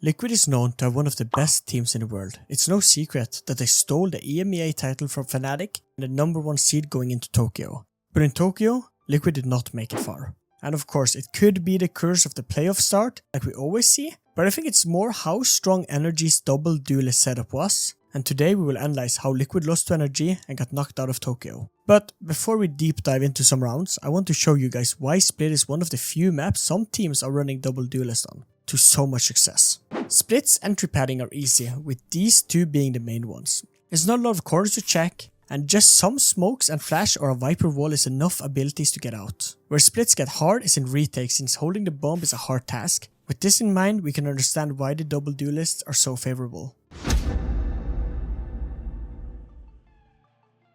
Liquid is known to have one of the best teams in the world. It's no secret that they stole the EMEA title from Fnatic and the #1 seed going into Tokyo. But in Tokyo, Liquid did not make it far. And of course, it could be the curse of the playoff start, like we always see, but I think it's more how strong NRG's double duelist setup was, and today we will analyze how Liquid lost to NRG and got knocked out of Tokyo. But before we deep dive into some rounds, I want to show you guys why Split is one of the few maps some teams are running double duelist on, to so much success. Split's entry padding are easy, with these two being the main ones. There's not a lot of corners to check, and just some smokes and flash or a Viper wall is enough abilities to get out. Where splits get hard is in retake, since holding the bomb is a hard task. With this in mind, we can understand why the double duelists are so favorable.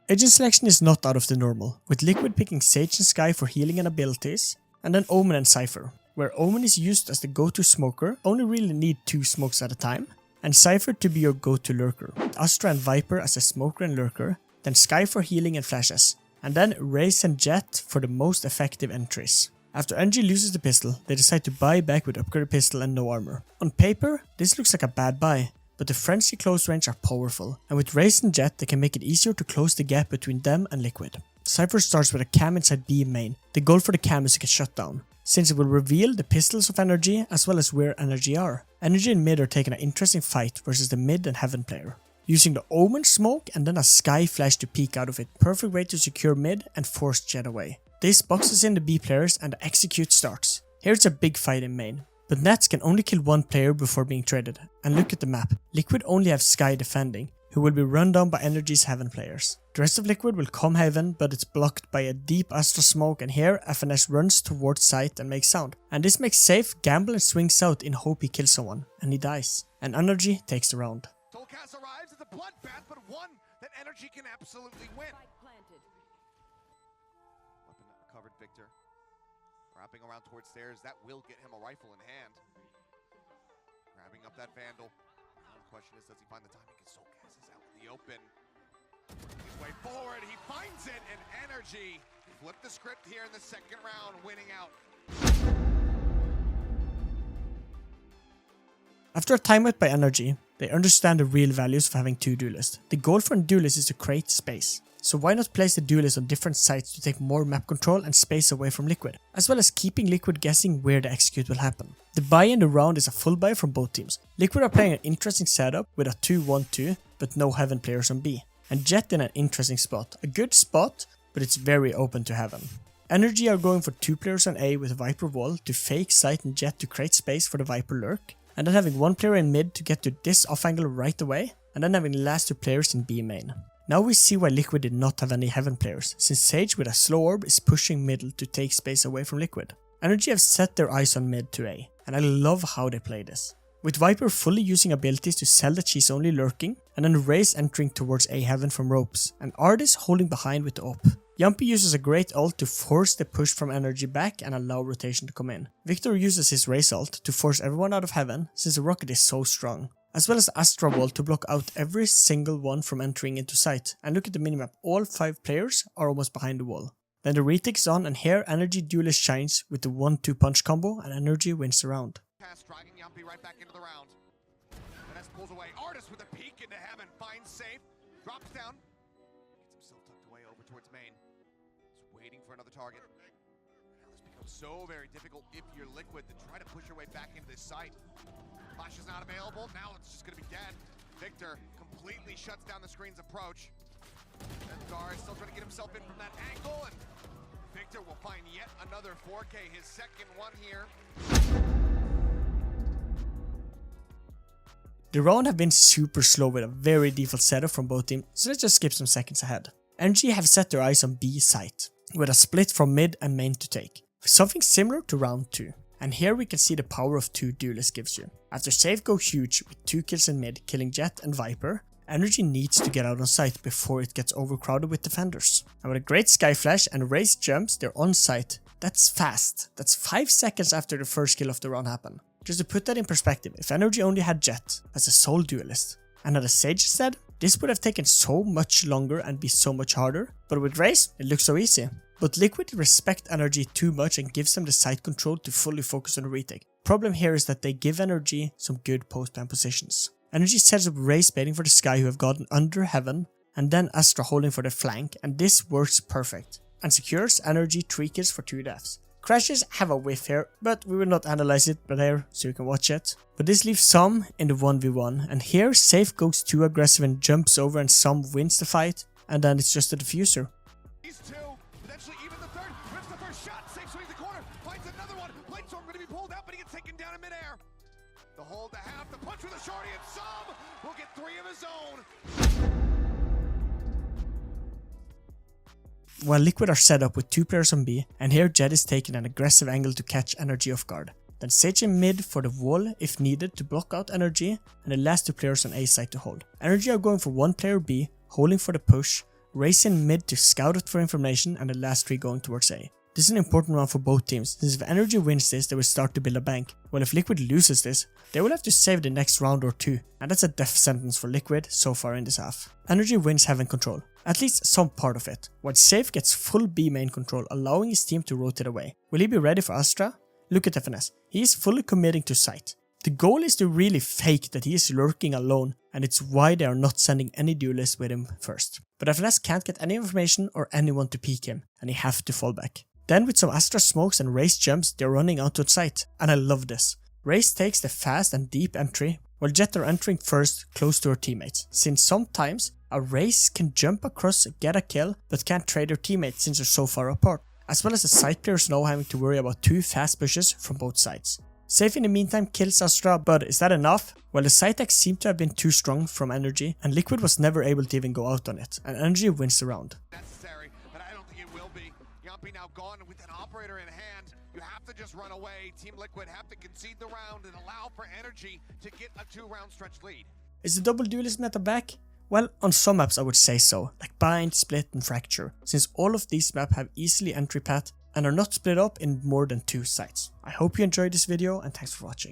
Agent selection is not out of the normal, with Liquid picking Sage and Skye for healing and abilities, and then Omen and Cypher, where Omen is used as the go-to smoker, only really need 2 smokes at a time, and Cypher to be your go-to lurker, Astra and Viper as a smoker and lurker, then Skye for healing and flashes, and then Raze and Jett for the most effective entries. After NRG loses the pistol, they decide to buy back with upgraded pistol and no armor. On paper, this looks like a bad buy, but the frenzy close range are powerful, and with Raze and Jett they can make it easier to close the gap between them and Liquid. Cypher starts with a cam inside B main. The goal for the cam is to get shut down, since it will reveal the pistols of NRG as well as where NRG are. NRG and mid are taking an interesting fight versus the mid and heaven player, using the Omen smoke and then a Skye flash to peek out of it. Perfect way to secure mid and force Jett away. This boxes in the B players and the execute starts. Here it's a big fight in main, but Nats can only kill one player before being traded. And look at the map, Liquid only have Skye defending, who will be run down by NRG's heaven players. The rest of Liquid will come heaven, but it's blocked by a deep Astra smoke, and here FNS runs towards site and makes sound. And this makes safe gamble and swings out in hope he kills someone, and he dies. And NRG takes the round. Cass arrives, it's a bloodbath, but one that NRG can absolutely win. Weapon covered Victor. Wrapping around towards stairs, that will get him a rifle in hand. Grabbing up that Vandal. Now the question is, does he find the timing? Because Cass is out in the open. Working his way forward, he finds it, and NRG flipped the script here in the second round, winning out. After a timeout by NRG, they understand the real values of having 2 duelists. The goal for a duelist is to create space, so why not place the duelist on different sites to take more map control and space away from Liquid, as well as keeping Liquid guessing where the execute will happen. The buy in the round is a full buy from both teams. Liquid are playing an interesting setup with a 2-1-2, but no heaven players on B, and Jett in an interesting spot. A good spot, but it's very open to heaven. NRG are going for 2 players on A with a Viper wall to fake site and Jett to create space for the Viper lurk, and then having 1 player in mid to get to this off angle right away, and then having the last 2 players in B main. Now we see why Liquid did not have any heaven players, since Sage with a slow orb is pushing middle to take space away from Liquid. NRG have set their eyes on mid to A, and I love how they play this. With Viper fully using abilities to sell that she's only lurking, and then Raze entering towards A heaven from ropes, and Artis holding behind with the op. Yumpy uses a great ult to force the push from NRG back and allow rotation to come in. Victor uses his Raze ult to force everyone out of heaven, since the rocket is so strong, as well as Astra wall to block out every single one from entering into sight. And look at the minimap, all 5 players are almost behind the wall. Then the retake is on, and here NRG duelist shines with the 1-2 punch combo, and NRG wins the round. Cass dragging Yumpy right back into the round. Vanessa pulls away, Artis with a peek into heaven, finds safe, drops down, gets himself tucked away over towards main. He's waiting for another target. Now this becomes so very difficult if you're Liquid to try to push your way back into this site. Flash is not available, now it's just gonna be dead. Victor completely shuts down the screen's approach. And Gar is still trying to get himself in from that angle, and Victor will find yet another 4K, his second one here. The round have been super slow with a very default setup from both teams, so let's just skip some seconds ahead. NRG have set their eyes on B site, with a split from mid and main to take. Something similar to round 2. And here we can see the power of 2 duelists gives you. After save go huge with 2 kills in mid, killing Jett and Viper, NRG needs to get out on site before it gets overcrowded with defenders. And with a great Skye flash and Raze jumps, they're on site. That's fast. That's 5 seconds after the first kill of the round happened. Just to put that in perspective, if NRG only had Jett as a sole duelist and had a Sage instead, this would have taken so much longer and be so much harder, but with Raze, it looks so easy. But Liquid respect NRG too much and gives them the site control to fully focus on the retake. Problem here is that they give NRG some good post-ban positions. NRG sets up Raze baiting for the Sky who have gotten under Heaven, and then Astra holding for the flank, and this works perfect, and secures NRG 3 kills for 2 deaths. Crashes have a whiff here, but we will not analyze it but here so you can watch it. But this leaves some in the 1v1, and here Safe goes too aggressive and jumps over and some wins the fight, and then it's just a diffuser. These two, potentially even the third, rips the first shot, Safe swings the corner, finds another one, Bladestorm going to be pulled out, but he gets taken down in midair. The hold to half, the punch with a shorty, and some will get 3 of his own. While Liquid are set up with 2 players on B, and here Jed is taking an aggressive angle to catch NRG off guard. Then Sage in mid for the wall if needed to block out NRG, and the last 2 players on A side to hold. NRG are going for 1 player B, holding for the push, Raze in mid to scout it for information, and the last 3 going towards A. This is an important round for both teams, since if NRG wins this they will start to build a bank, while if Liquid loses this, they will have to save the next round or 2, and that's a death sentence for Liquid so far in this half. NRG wins Heaven control, at least some part of it, while Safe gets full B main control, allowing his team to rotate away. Will he be ready for Astra? Look at FNS, he is fully committing to site. The goal is to really fake that he is lurking alone, and it's why they are not sending any duelists with him first. But FNS can't get any information or anyone to peek him, and he have to fall back. Then with some Astra smokes and Raze jumps, they're running out to site, and I love this. Raze takes the fast and deep entry, while Jett are entering first close to her teammates, since sometimes a Raze can jump across, get a kill, but can't trade their teammates since they're so far apart, as well as the side players now having to worry about 2 fast pushes from both sides. Safe in the meantime kills Astra, but is that enough? Well, the side tech seemed to have been too strong from NRG, and Liquid was never able to even go out on it, and NRG wins the round. Necessary, but I don't think it will be. Yampi now gone with an operator in hand. You have to just run away. Team Liquid have to concede the round and allow for NRG to get a 2-round stretch lead. Is the double duelist meta back? Well, on some maps I would say so, like Bind, Split and Fracture, since all of these maps have easily entry path and are not split up in more than 2 sites. I hope you enjoyed this video and thanks for watching.